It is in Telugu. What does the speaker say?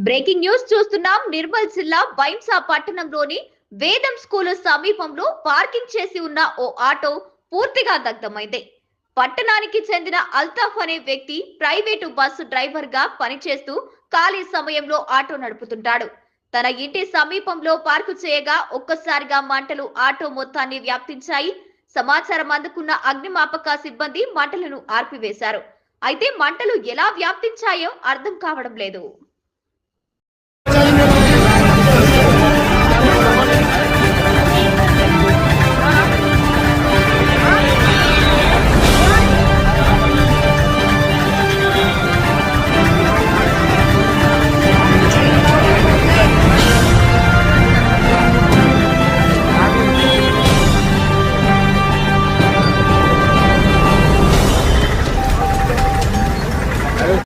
బ్రేకింగ్ న్యూస్ చూస్తున్నాం. నిర్మల్ జిల్లా బైంసా పట్టణంలోని వేదం స్కూలు సమీపంలో పార్కింగ్ చేసి ఉన్న ఓ ఆటో పూర్తిగా దగ్ధమైంది. పట్టణానికి చెందిన అల్తాఫ్ అనే వ్యక్తి ప్రైవేటు బస్సు డ్రైవర్ గా పనిచేస్తూ ఖాళీ సమయంలో ఆటో నడుపుతుంటాడు. తన ఇంటి సమీపంలో పార్కు చేయగా ఒక్కసారిగా మంటలు ఆటో మొత్తాన్ని వ్యాప్తించాయి. సమాచారం అందుకున్న అగ్నిమాపక సిబ్బంది మంటలను ఆర్పివేశారు. అయితే మంటలు ఎలా వ్యాప్తించాయో అర్థం కావడం లేదు.